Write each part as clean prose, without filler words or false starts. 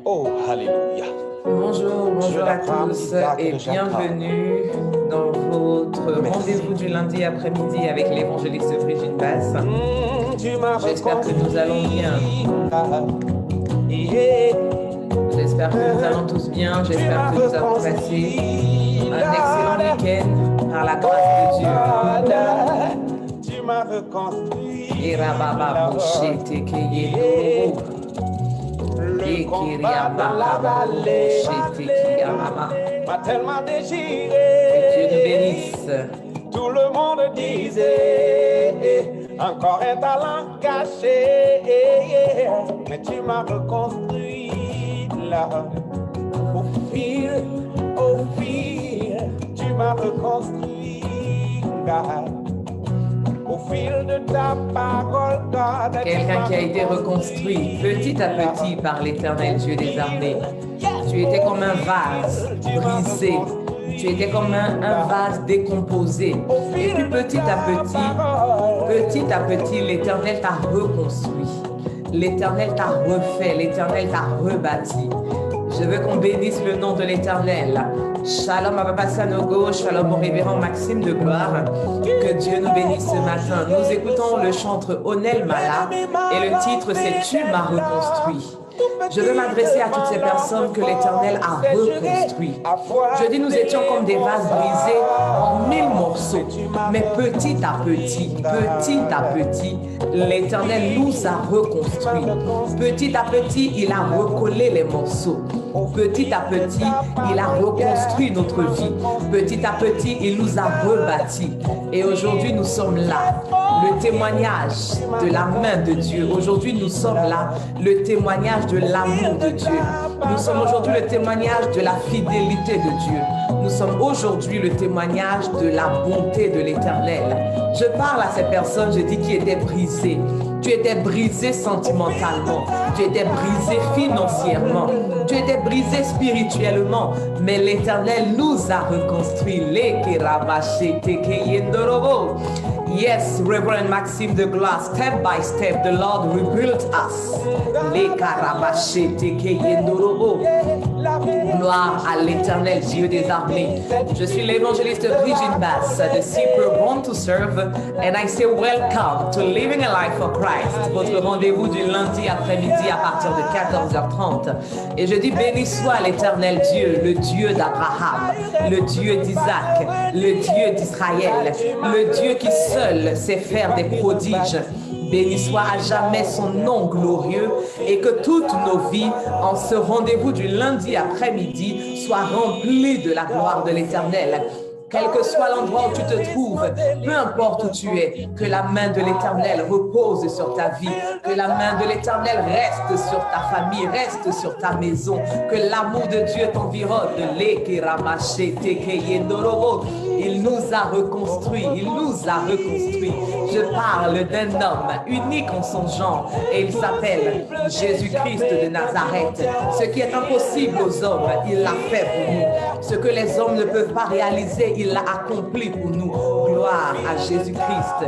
Oh, Alléluia. Bonjour à tous et bienvenue dans votre rendez-vous du lundi après-midi avec l'évangéliste Brigitte Basse. J'espère que nous allons bien. J'espère que nous allons tous bien. J'espère que nous avons passé un excellent week-end par la grâce de Dieu. Tu m'as reconstruit. Et rababa bouché tekeye Le combat dans la vallée m'a tellement déchiré. Que Dieu nous bénisse. Tout le monde disait encore un talent caché, mais tu m'as reconstruit là. Au fil, tu m'as reconstruit là. Au fil de ta parole, God. Quelqu'un qui a été reconstruit petit à petit par l'Éternel Dieu des armées. Tu étais comme un vase brisé. Tu étais comme un vase décomposé. Et puis petit à petit, l'Éternel t'a reconstruit. L'Éternel t'a refait. L'Éternel t'a rebâti. Je veux qu'on bénisse le nom de l'Éternel. Shalom à Papa Sanogo, shalom au révérend Maxime de Gloire. Que Dieu nous bénisse ce matin. Nous écoutons le chantre Onel Mala et le titre c'est « Tu m'as reconstruit ». Je veux m'adresser à toutes ces personnes que l'Éternel a reconstruit. Je dis, nous étions comme des vases brisés en 1000 morceaux. Mais petit à petit, l'Éternel nous a reconstruits. Petit à petit, il a recollé les morceaux. Petit à petit, il a reconstruit notre vie. Petit à petit, il nous a rebâtis. Et aujourd'hui, nous sommes là. Le témoignage de la main de Dieu. Aujourd'hui, nous sommes là. Le témoignage de l'amour de Dieu. Nous sommes aujourd'hui le témoignage de la fidélité de Dieu. Nous sommes aujourd'hui le témoignage de la bonté de l'Éternel. Je parle à ces personnes, je dis, qui étaient brisées. Tu étais brisé sentimentalement, tu étais brisé financièrement, tu étais brisé spirituellement, mais l'Éternel nous a reconstruit. Yes, Reverend Maxime de Gloire, step by step, the Lord rebuilt us. Gloire à l'Éternel Dieu des armées. Je suis l'évangéliste Brigitte Basse de Cypre Born to Serve, and I say welcome to Living a Life for Christ, votre rendez-vous du lundi après-midi à partir de 14h30. Et je dis béni soit l'Éternel Dieu, le Dieu d'Abraham, le Dieu d'Isaac, le Dieu d'Israël, le Dieu qui seul sait faire des prodiges. Béni soit à jamais son nom glorieux et que toutes nos vies en ce rendez-vous du lundi après-midi soient remplies de la gloire de l'Éternel. Quel que soit l'endroit où tu te trouves, peu importe où tu es, que la main de l'Éternel repose sur ta vie, que la main de l'Éternel reste sur ta famille, reste sur ta maison, que l'amour de Dieu t'environne. Il nous a reconstruits, il nous a reconstruits. Je parle d'un homme unique en son genre et il s'appelle Jésus-Christ de Nazareth. Ce qui est impossible aux hommes, il l'a fait pour nous. Ce que les hommes ne peuvent pas réaliser, il l'a accompli pour nous. Gloire à Jésus-Christ.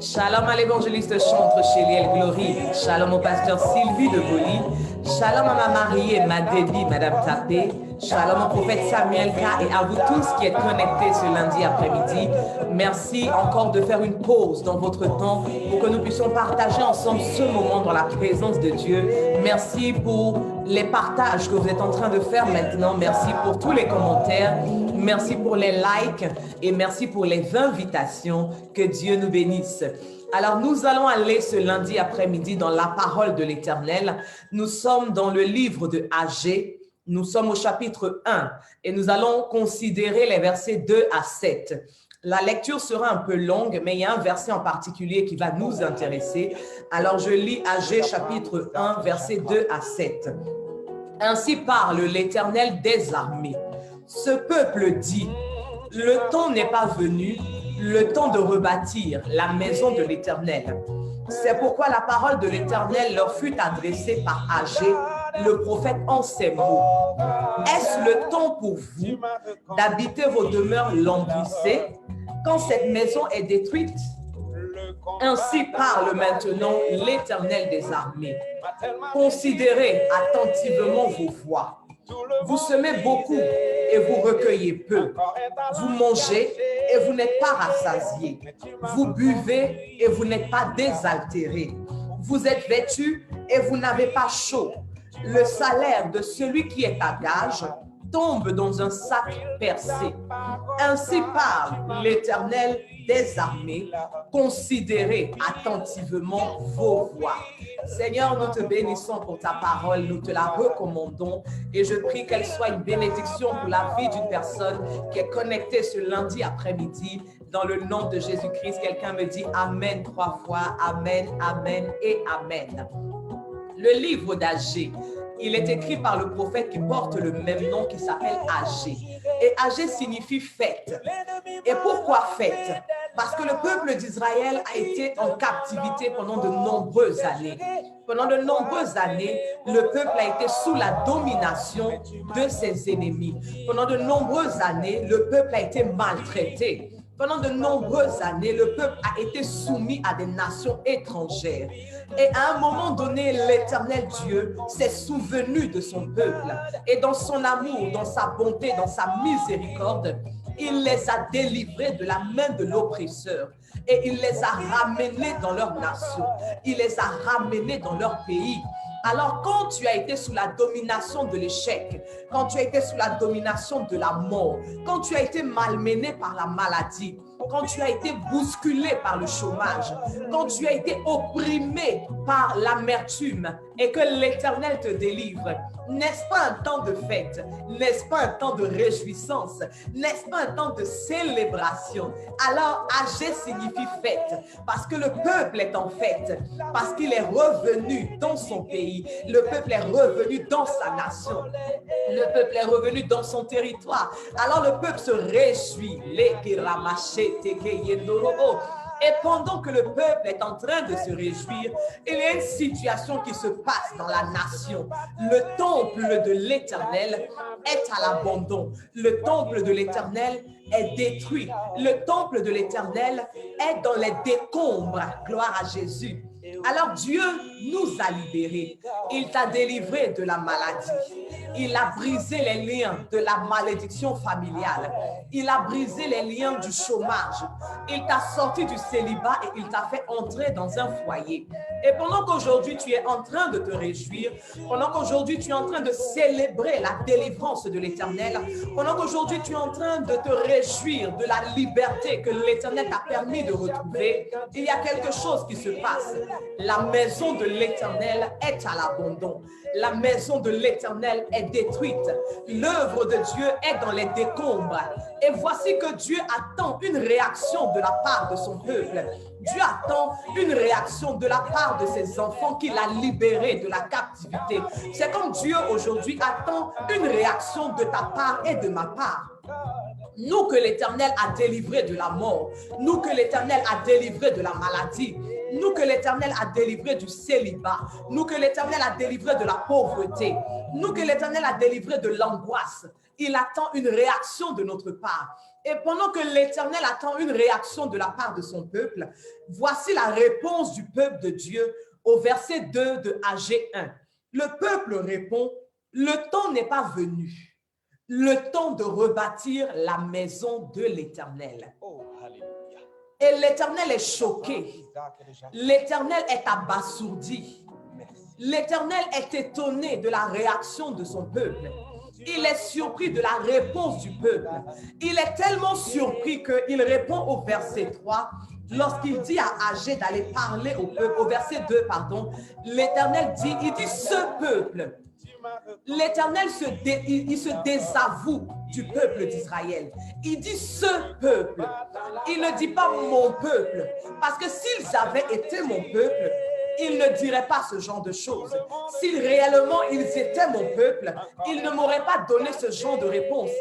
Shalom à l'évangéliste chantre Chéliel Glory. Shalom au pasteur Sylvie de Boli. Shalom à ma mariée, ma Déby, Madame Tapé. Shalom au prophète Samuel K. et à vous tous qui êtes connectés ce lundi après-midi. Merci encore de faire une pause dans votre temps pour que nous puissions partager ensemble ce moment dans la présence de Dieu. Merci pour les partages que vous êtes en train de faire maintenant. Merci pour tous les commentaires. Merci pour les likes et merci pour les invitations. Que Dieu nous bénisse. Alors, nous allons aller ce lundi après-midi dans la parole de l'Éternel. Nous sommes dans le livre de Agée. Nous sommes au chapitre 1 et nous allons considérer les versets 2 à 7. La lecture sera un peu longue, mais il y a un verset en particulier qui va nous intéresser. Alors, je lis Agée chapitre 1, versets 2 à 7. Ainsi parle l'Éternel des armées. Ce peuple dit, le temps n'est pas venu, le temps de rebâtir la maison de l'Éternel. C'est pourquoi la parole de l'Éternel leur fut adressée par Agée, le prophète, en ces mots. Est-ce le temps pour vous d'habiter vos demeures languissées quand cette maison est détruite? Ainsi parle maintenant l'Éternel des armées. Considérez attentivement vos voies. Vous semez beaucoup et vous recueillez peu. Vous mangez et vous n'êtes pas rassasiés. Vous buvez et vous n'êtes pas désaltérés. Vous êtes vêtus et vous n'avez pas chaud. Le salaire de celui qui est à gage tombe dans un sac percé. Ainsi parle l'Éternel des armées. Considérez attentivement vos voies. Seigneur, nous te bénissons pour ta parole, nous te la recommandons et je prie qu'elle soit une bénédiction pour la vie d'une personne qui est connectée ce lundi après-midi. Dans le nom de Jésus-Christ, quelqu'un me dit Amen 3 fois, Amen, Amen et Amen. Le livre d'Agé, il est écrit par le prophète qui porte le même nom qui s'appelle Agé. Et Agé signifie fête. Et pourquoi fête? Parce que le peuple d'Israël a été en captivité pendant de nombreuses années. Pendant de nombreuses années, le peuple a été sous la domination de ses ennemis. Pendant de nombreuses années, le peuple a été maltraité. Pendant de nombreuses années, le peuple a été soumis à des nations étrangères. Et à un moment donné, l'Éternel Dieu s'est souvenu de son peuple. Et dans son amour, dans sa bonté, dans sa miséricorde, il les a délivrés de la main de l'oppresseur. Et il les a ramenés dans leur nation. Il les a ramenés dans leur pays. Alors, quand tu as été sous la domination de l'échec, quand tu as été sous la domination de la mort, quand tu as été malmené par la maladie, quand tu as été bousculé par le chômage, quand tu as été opprimé par l'amertume et que l'Éternel te délivre, n'est-ce pas un temps de fête? N'est-ce pas un temps de réjouissance? N'est-ce pas un temps de célébration? Alors, Agé signifie fête parce que le peuple est en fête, parce qu'il est revenu dans son pays, le peuple est revenu dans sa nation, le peuple est revenu dans son territoire. Alors, le peuple se réjouit. Et pendant que le peuple est en train de se réjouir, il y a une situation qui se passe dans la nation. Le temple de l'Éternel est à l'abandon. Le temple de l'Éternel est détruit. Le temple de l'Éternel est dans les décombres. Gloire à Jésus. Alors Dieu nous a libérés. Il t'a délivré de la maladie. Il a brisé les liens de la malédiction familiale. Il a brisé les liens du chômage. Il t'a sorti du célibat et il t'a fait entrer dans un foyer. Et pendant qu'aujourd'hui tu es en train de te réjouir, pendant qu'aujourd'hui tu es en train de célébrer la délivrance de l'Éternel, pendant qu'aujourd'hui tu es en train de te réjouir de la liberté que l'Éternel t'a permis de retrouver, il y a quelque chose qui se passe. La maison de l'Éternel est à l'abandon. La maison de l'Éternel est détruite. L'œuvre de Dieu est dans les décombres. Et voici que Dieu attend une réaction de la part de son peuple. Dieu attend une réaction de la part de ses enfants qu'il a libérés de la captivité. C'est comme Dieu aujourd'hui attend une réaction de ta part et de ma part. Nous que l'Éternel a délivrés de la mort, nous que l'Éternel a délivrés de la maladie, nous que l'Éternel a délivrés du célibat, nous que l'Éternel a délivrés de la pauvreté, nous que l'Éternel a délivrés de l'angoisse. Il attend une réaction de notre part. Et pendant que l'Éternel attend une réaction de la part de son peuple, voici la réponse du peuple de Dieu au verset 2 de Agé 1. Le peuple répond, le temps n'est pas venu. Le temps de rebâtir la maison de l'Éternel. Et l'Éternel est choqué. L'Éternel est abasourdi. L'Éternel est étonné de la réaction de son peuple. Il est surpris de la réponse du peuple. Il est tellement surpris qu'il répond au verset 3. Lorsqu'il dit à Agé d'aller parler au peuple, au verset 2, pardon, l'Éternel dit, il dit ce peuple. L'Éternel se désavoue du peuple d'Israël. Il dit ce peuple. Il ne dit pas mon peuple. Parce que s'ils avaient été mon peuple, ils ne diraient pas ce genre de choses. Si réellement ils étaient mon peuple, ils ne m'auraient pas donné ce genre de réponse.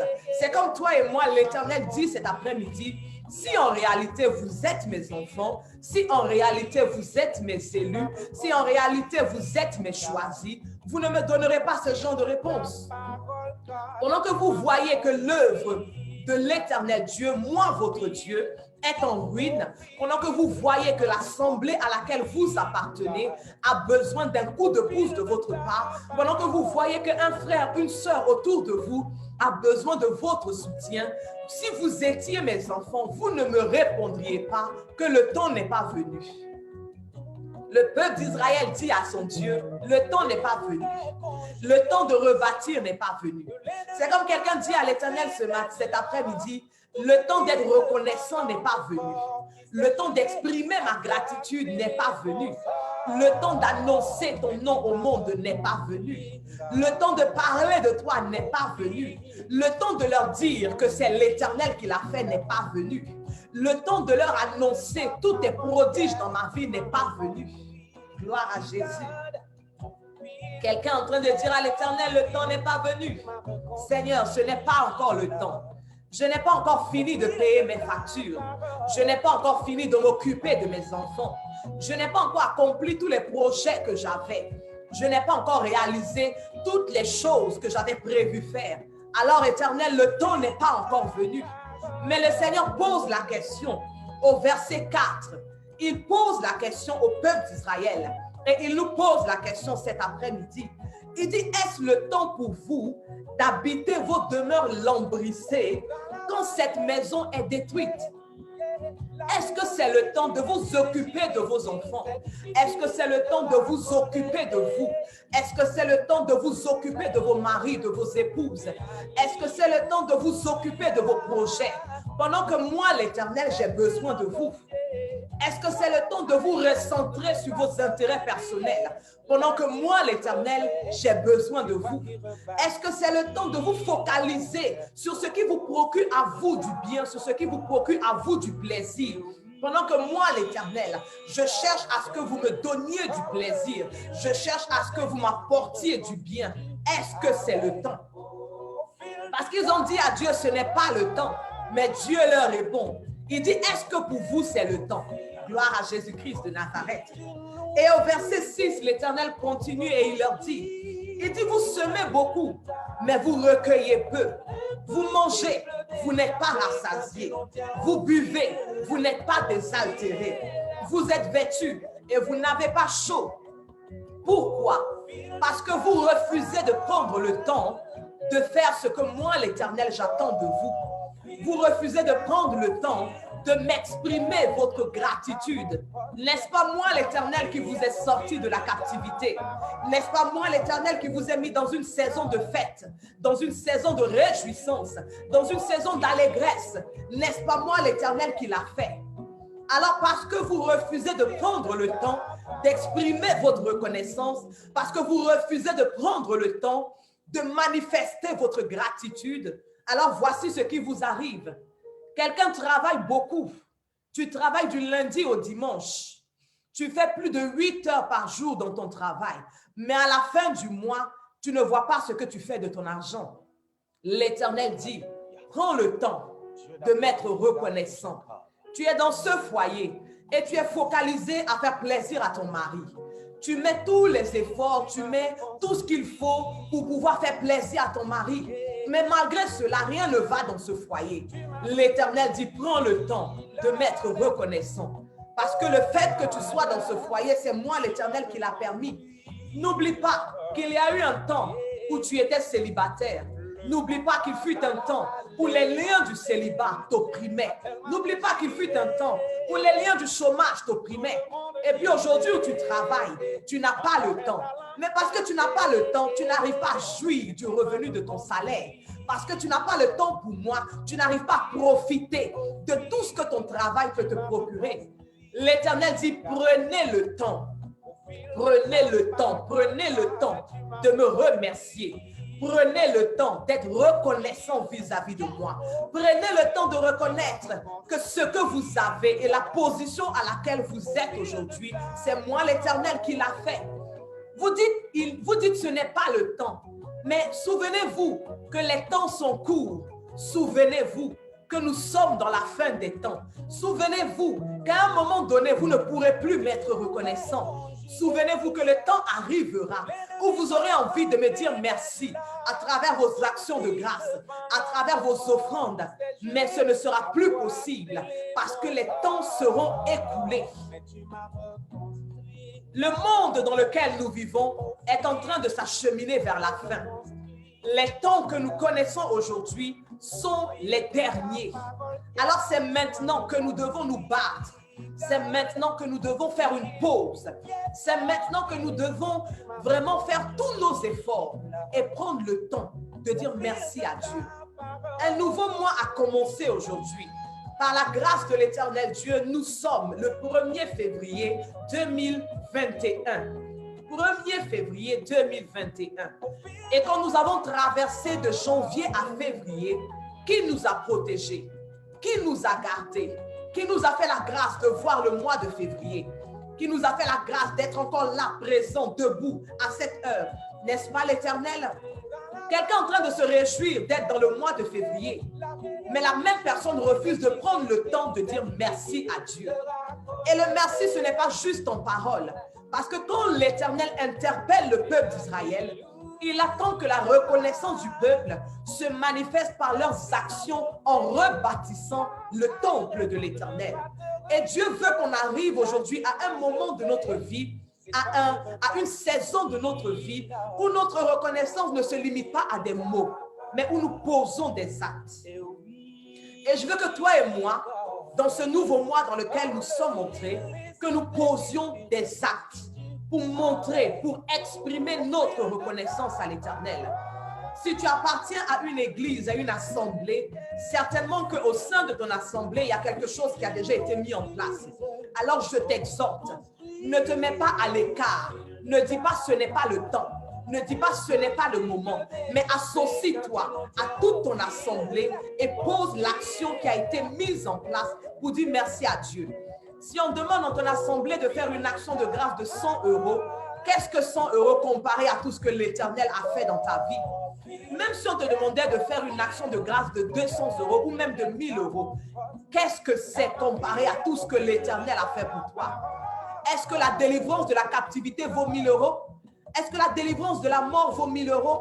C'est comme toi et moi, l'Éternel dit cet après-midi, si en réalité vous êtes mes enfants, si en réalité vous êtes mes élus, si en réalité vous êtes mes choisis, vous ne me donnerez pas ce genre de réponse. Pendant que vous voyez que l'œuvre de l'Éternel Dieu, moi votre Dieu, est en ruine, pendant que vous voyez que l'assemblée à laquelle vous appartenez a besoin d'un coup de pouce de votre part, pendant que vous voyez qu'un frère, une sœur autour de vous a besoin de votre soutien, si vous étiez mes enfants, vous ne me répondriez pas que le temps n'est pas venu. Le peuple d'Israël dit à son Dieu, le temps n'est pas venu. Le temps de rebâtir n'est pas venu. C'est comme quelqu'un dit à l'Éternel cet après-midi, le temps d'être reconnaissant n'est pas venu. Le temps d'exprimer ma gratitude n'est pas venu. Le temps d'annoncer ton nom au monde n'est pas venu. Le temps de parler de toi n'est pas venu. Le temps de leur dire que c'est l'Éternel qui l'a fait n'est pas venu. Le temps de leur annoncer tous tes prodiges dans ma vie n'est pas venu. Gloire à Jésus. Quelqu'un est en train de dire à l'Éternel, le temps n'est pas venu. Seigneur, ce n'est pas encore le temps. Je n'ai pas encore fini de payer mes factures. Je n'ai pas encore fini de m'occuper de mes enfants. Je n'ai pas encore accompli tous les projets que j'avais. Je n'ai pas encore réalisé toutes les choses que j'avais prévu faire. Alors, Éternel, le temps n'est pas encore venu. Mais le Seigneur pose la question au verset 4. Il pose la question au peuple d'Israël et il nous pose la question cet après-midi. Il dit, est-ce le temps pour vous d'habiter vos demeures lambrissées quand cette maison est détruite? Est-ce que c'est le temps de vous occuper de vos enfants? Est-ce que c'est le temps de vous occuper de vous? Est-ce que c'est le temps de vous occuper de vos maris, de vos épouses? Est-ce que c'est le temps de vous occuper de vos projets? Pendant que moi, l'Éternel, j'ai besoin de vous. Est-ce que c'est le temps de vous recentrer sur vos intérêts personnels? Pendant que moi, l'Éternel, j'ai besoin de vous. Est-ce que c'est le temps de vous focaliser sur ce qui vous procure à vous du bien, sur ce qui vous procure à vous du plaisir? Pendant que moi, l'Éternel, je cherche à ce que vous me donniez du plaisir. Je cherche à ce que vous m'apportiez du bien. Est-ce que c'est le temps? Parce qu'ils ont dit à Dieu, ce n'est pas le temps. Mais Dieu leur répond. Il dit, est-ce que pour vous, c'est le temps? Gloire à Jésus-Christ de Nazareth. Et au verset 6, l'Éternel continue et il leur dit, il dit, vous semez beaucoup, mais vous recueillez peu. Vous mangez, vous n'êtes pas rassasiés. Vous buvez, vous n'êtes pas désaltérés. Vous êtes vêtus et vous n'avez pas chaud. Pourquoi? Parce que vous refusez de prendre le temps de faire ce que moi, l'Éternel, j'attends de vous. Vous refusez de prendre le temps de m'exprimer votre gratitude. N'est-ce pas moi, l'Éternel, qui vous ai sorti de la captivité? N'est-ce pas moi, l'Éternel, qui vous ai mis dans une saison de fête, dans une saison de réjouissance, dans une saison d'allégresse? N'est-ce pas moi, l'Éternel, qui l'a fait? Alors, parce que vous refusez de prendre le temps d'exprimer votre reconnaissance, parce que vous refusez de prendre le temps de manifester votre gratitude, alors voici ce qui vous arrive. Quelqu'un travaille beaucoup. Tu travailles du lundi au dimanche. Tu fais plus de 8 heures par jour dans ton travail. Mais à la fin du mois, tu ne vois pas ce que tu fais de ton argent. L'Éternel dit, prends le temps de m'être reconnaissant. Tu es dans ce foyer et tu es focalisé à faire plaisir à ton mari. Tu mets tous les efforts, tu mets tout ce qu'il faut pour pouvoir faire plaisir à ton mari. Mais malgré cela, rien ne va dans ce foyer. L'Éternel dit, prends le temps de m'être reconnaissant. Parce que le fait que tu sois dans ce foyer, c'est moi, l'Éternel, qui l'a permis. N'oublie pas qu'il y a eu un temps où tu étais célibataire. N'oublie pas qu'il fut un temps où les liens du célibat t'opprimaient. N'oublie pas qu'il fut un temps où les liens du chômage t'opprimaient. Et puis aujourd'hui où tu travailles, tu n'as pas le temps. Mais parce que tu n'as pas le temps, tu n'arrives pas à jouir du revenu de ton salaire. Parce que tu n'as pas le temps pour moi, tu n'arrives pas à profiter de tout ce que ton travail peut te procurer. L'Éternel dit, prenez le temps de me remercier. Prenez le temps d'être reconnaissant vis-à-vis de moi. Prenez le temps de reconnaître que ce que vous avez et la position à laquelle vous êtes aujourd'hui, c'est moi l'Éternel qui l'a fait. Vous dites ce n'est pas le temps. Mais souvenez-vous que les temps sont courts. Souvenez-vous que nous sommes dans la fin des temps. Souvenez-vous qu'à un moment donné, vous ne pourrez plus m'être reconnaissant. Souvenez-vous que le temps arrivera où vous aurez envie de me dire merci à travers vos actions de grâce, à travers vos offrandes. Mais ce ne sera plus possible parce que les temps seront écoulés. Le monde dans lequel nous vivons est en train de s'acheminer vers la fin. Les temps que nous connaissons aujourd'hui sont les derniers. Alors c'est maintenant que nous devons nous battre. C'est maintenant que nous devons faire une pause. C'est maintenant que nous devons vraiment faire tous nos efforts et prendre le temps de dire merci à Dieu. Un nouveau mois a commencé aujourd'hui. Par la grâce de l'Éternel Dieu, nous sommes le 1er février 2021. 1er février 2021. Et quand nous avons traversé de janvier à février, qui nous a protégés? Qui nous a gardés? Qui nous a fait la grâce de voir le mois de février? Qui nous a fait la grâce d'être encore là, présent, debout, à cette heure? N'est-ce pas l'Éternel? Quelqu'un est en train de se réjouir d'être dans le mois de février, mais la même personne refuse de prendre le temps de dire merci à Dieu. Et le merci, ce n'est pas juste en parole, parce que quand l'Éternel interpelle le peuple d'Israël, il attend que la reconnaissance du peuple se manifeste par leurs actions en rebâtissant le temple de l'Éternel. Et Dieu veut qu'on arrive aujourd'hui à un moment de notre vie, à une saison de notre vie où notre reconnaissance ne se limite pas à des mots, mais où nous posons des actes. Et je veux que toi et moi, dans ce nouveau mois dans lequel nous sommes entrés, que nous posions des actes pour montrer, pour exprimer notre reconnaissance à l'Éternel. Si tu appartiens à une église, à une assemblée, certainement qu'au sein de ton assemblée, il y a quelque chose qui a déjà été mis en place. Alors je t'exhorte, ne te mets pas à l'écart, ne dis pas ce n'est pas le temps, ne dis pas ce n'est pas le moment, mais associe-toi à toute ton assemblée et pose l'action qui a été mise en place pour dire merci à Dieu. Si on demande dans ton assemblée de faire une action de grâce de 100 €, qu'est-ce que 100 € comparé à tout ce que l'Éternel a fait dans ta vie? Même si on te demandait de faire une action de grâce de 200 € ou même de 1000 €, qu'est-ce que c'est comparé à tout ce que l'Éternel a fait pour toi? Est-ce que la délivrance de la captivité vaut 1000 €? Est-ce que la délivrance de la mort vaut 1000 €?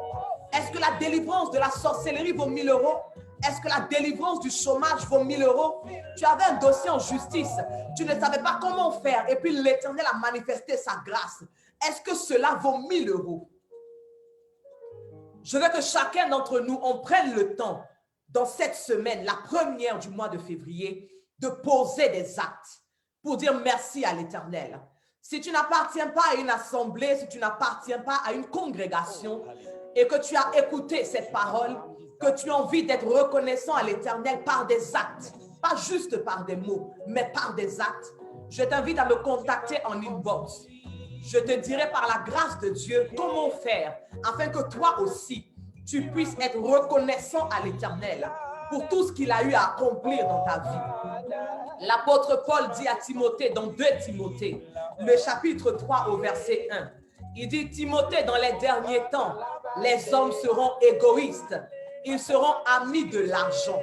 Est-ce que la délivrance de la sorcellerie vaut 1000 €? Est-ce que la délivrance du chômage vaut 1000 €? Tu avais un dossier en justice, tu ne savais pas comment faire et puis l'Éternel a manifesté sa grâce. Est-ce que cela vaut 1000 €? Je veux que chacun d'entre nous, on prenne le temps dans cette semaine, la première du mois de février, de poser des actes pour dire merci à l'Éternel. Si tu n'appartiens pas à une assemblée, si tu n'appartiens pas à une congrégation et que tu as écouté cette parole, que tu as envie d'être reconnaissant à l'Éternel par des actes, pas juste par des mots, mais par des actes, je t'invite à me contacter en inbox. Je te dirai par la grâce de Dieu comment faire afin que toi aussi, tu puisses être reconnaissant à l'Éternel pour tout ce qu'il a eu à accomplir dans ta vie. L'apôtre Paul dit à Timothée dans 2 Timothée, le chapitre 3 au verset 1, il dit: Timothée, dans les derniers temps, les hommes seront égoïstes, ils seront amis de l'argent.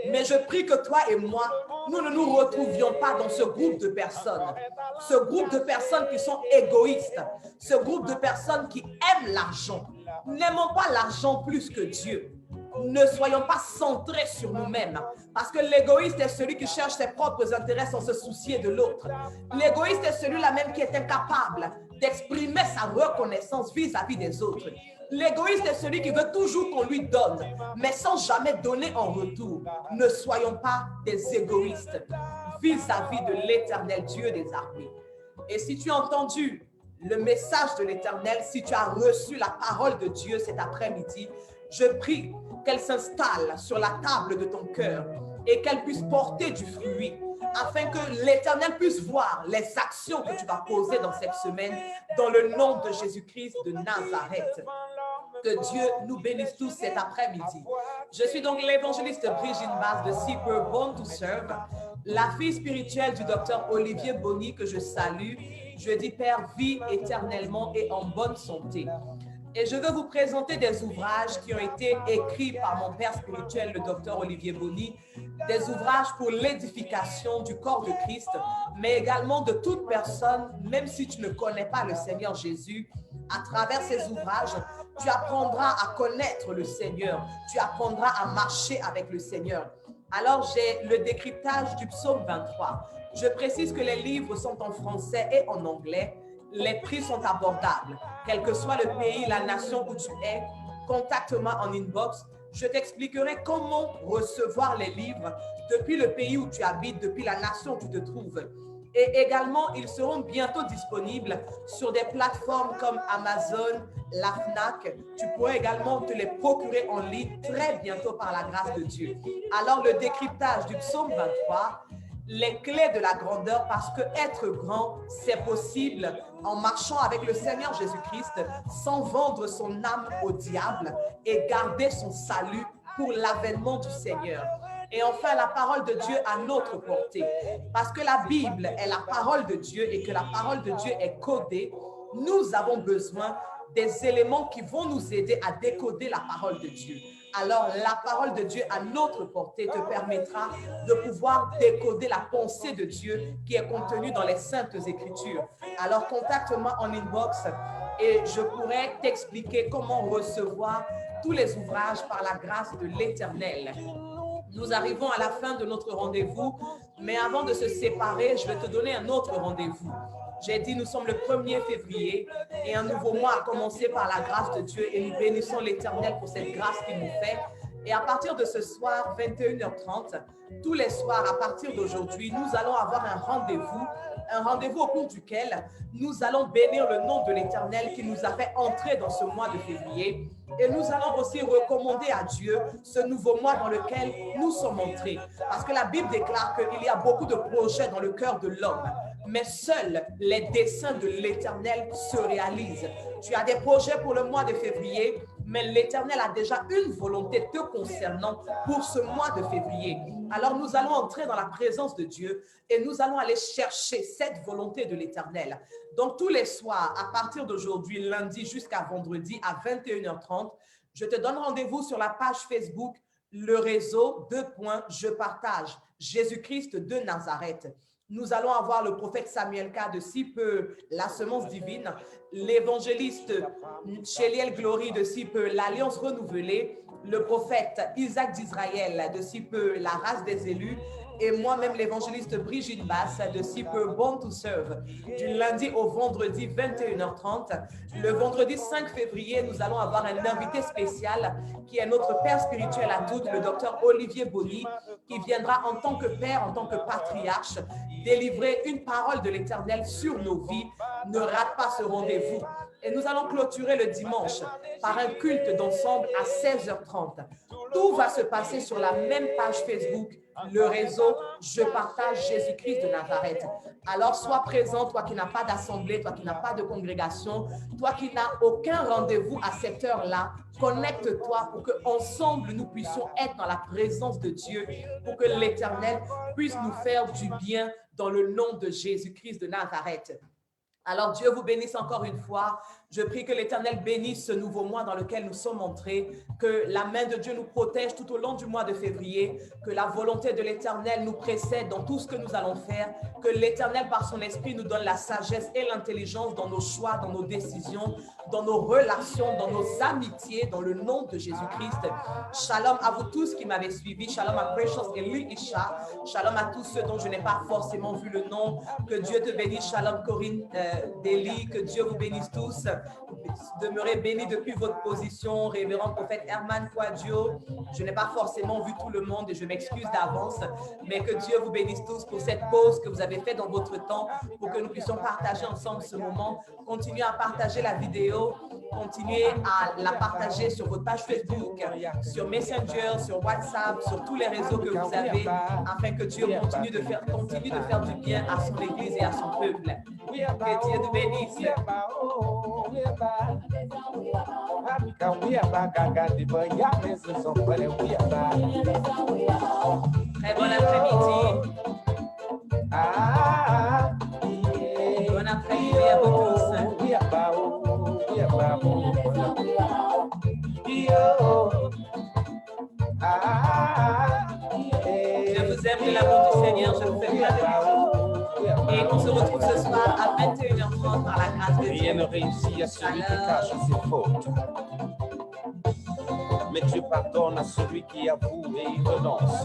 Mais je prie que toi et moi, nous ne nous retrouvions pas dans ce groupe de personnes. Ce groupe de personnes qui sont égoïstes. Ce groupe de personnes qui aiment l'argent. N'aimons pas l'argent plus que Dieu. Ne soyons pas centrés sur nous-mêmes. Parce que l'égoïste est celui qui cherche ses propres intérêts sans se soucier de l'autre. L'égoïste est celui-là même qui est incapable d'exprimer sa reconnaissance vis-à-vis des autres. L'égoïste est celui qui veut toujours qu'on lui donne, mais sans jamais donner en retour. Ne soyons pas des égoïstes vis-à-vis de l'Éternel Dieu des armées. Et si tu as entendu le message de l'Éternel, si tu as reçu la parole de Dieu cet après-midi, je prie qu'elle s'installe sur la table de ton cœur et qu'elle puisse porter du fruit, afin que l'Éternel puisse voir les actions que tu vas poser dans cette semaine, dans le nom de Jésus-Christ de Nazareth. Que Dieu nous bénisse tous cet après-midi. Je suis donc l'évangéliste Brigitte Basse de Super Born to Serve, la fille spirituelle du docteur Olivier Bonny que je salue. Je dis Père, vis éternellement et en bonne santé. Et je veux vous présenter des ouvrages qui ont été écrits par mon père spirituel, le docteur Olivier Bonny, des ouvrages pour l'édification du corps de Christ, mais également de toute personne, même si tu ne connais pas le Seigneur Jésus. À travers ces ouvrages, tu apprendras à connaître le Seigneur, tu apprendras à marcher avec le Seigneur. Alors, j'ai le décryptage du psaume 23. Je précise que les livres sont en français et en anglais. Les prix sont abordables. Quel que soit le pays, la nation où tu es, contacte-moi en inbox. Je t'expliquerai comment recevoir les livres depuis le pays où tu habites, depuis la nation où tu te trouves. Et également, ils seront bientôt disponibles sur des plateformes comme Amazon, la FNAC. Tu pourrais également te les procurer en ligne très bientôt par la grâce de Dieu. Alors, le décryptage du psaume 23, les clés de la grandeur, parce que être grand, c'est possible en marchant avec le Seigneur Jésus-Christ, sans vendre son âme au diable et garder son salut pour l'avènement du Seigneur. Et enfin, la parole de Dieu à notre portée. Parce que la Bible est la parole de Dieu et que la parole de Dieu est codée, nous avons besoin des éléments qui vont nous aider à décoder la parole de Dieu. Alors, la parole de Dieu à notre portée te permettra de pouvoir décoder la pensée de Dieu qui est contenue dans les Saintes Écritures. Alors, contacte-moi en inbox et je pourrai t'expliquer comment recevoir tous les ouvrages par la grâce de l'Éternel. Nous arrivons à la fin de notre rendez-vous, mais avant de se séparer, je vais te donner un autre rendez-vous. J'ai dit, nous sommes le 1er février et un nouveau mois a commencé par la grâce de Dieu et nous bénissons l'Éternel pour cette grâce qu'il nous fait. Et à partir de ce soir, 21h30, tous les soirs, à partir d'aujourd'hui, nous allons avoir un rendez-vous au cours duquel nous allons bénir le nom de l'Éternel qui nous a fait entrer dans ce mois de février. Et nous allons aussi recommander à Dieu ce nouveau mois dans lequel nous sommes entrés. Parce que la Bible déclare qu'il y a beaucoup de projets dans le cœur de l'homme, mais seuls les desseins de l'Éternel se réalisent. Tu as des projets pour le mois de février, mais l'Éternel a déjà une volonté te concernant pour ce mois de février. Alors nous allons entrer dans la présence de Dieu et nous allons aller chercher cette volonté de l'Éternel. Donc tous les soirs, à partir d'aujourd'hui, lundi jusqu'à vendredi à 21h30, je te donne rendez-vous sur la page Facebook, le réseau Je partage, Jésus-Christ de Nazareth. Nous allons avoir le prophète Samuel K. de si peu la semence divine, l'évangéliste Chéliel Glory de si peu l'Alliance renouvelée, le prophète Isaac d'Israël de si peu la race des élus et moi-même l'évangéliste Brigitte Basse de si peu Born to Serve du lundi au vendredi 21h30. Le vendredi 5 février, nous allons avoir un invité spécial qui est notre père spirituel à toutes, le docteur Olivier Bonny, qui viendra en tant que père, en tant que patriarche, délivrer une parole de l'Éternel sur nos vies. Ne rate pas ce rendez-vous. Et nous allons clôturer le dimanche par un culte d'ensemble à 16h30. Tout va se passer sur la même page Facebook, le réseau Je partage Jésus-Christ de Nazareth. Alors, sois présent, toi qui n'as pas d'assemblée, toi qui n'as pas de congrégation, toi qui n'as aucun rendez-vous à cette heure-là, connecte-toi pour qu'ensemble nous puissions être dans la présence de Dieu, pour que l'Éternel puisse nous faire du bien dans le nom de Jésus-Christ de Nazareth. Alors, Dieu vous bénisse encore une fois. Je prie que l'Éternel bénisse ce nouveau mois dans lequel nous sommes entrés, que la main de Dieu nous protège tout au long du mois de février, que la volonté de l'Éternel nous précède dans tout ce que nous allons faire, que l'Éternel, par son esprit, nous donne la sagesse et l'intelligence dans nos choix, dans nos décisions, dans nos relations, dans nos amitiés, dans le nom de Jésus-Christ. Shalom à vous tous qui m'avez suivi. Shalom à Precious et Louis Isha. Shalom à tous ceux dont je n'ai pas forcément vu le nom. Que Dieu te bénisse. Shalom Corinne Deli. Que Dieu vous bénisse tous. Demeurez bénis depuis votre position. Révérend prophète Herman Kouadio. Je n'ai pas forcément vu tout le monde et je m'excuse d'avance. Mais que Dieu vous bénisse tous pour cette pause que vous avez faite dans votre temps pour que nous puissions partager ensemble ce moment. Continuez à partager la vidéo. Continuez à la partager sur votre page Facebook, sur Messenger, sur WhatsApp, sur tous les réseaux que vous avez, afin que Dieu continue de faire du bien à son Église et à son peuple. Que Dieu nous bénisse. Très bon après-midi. Bon après-midi à vous tous. Je vous aime de l'amour du Seigneur, je vous fais plein de bisous. Et on se retrouve ce soir à 21h30 par la grâce de Dieu. Rien ne réussit à celui qui cache ses fautes. Mais Dieu pardonne à celui qui avoue et y renonce.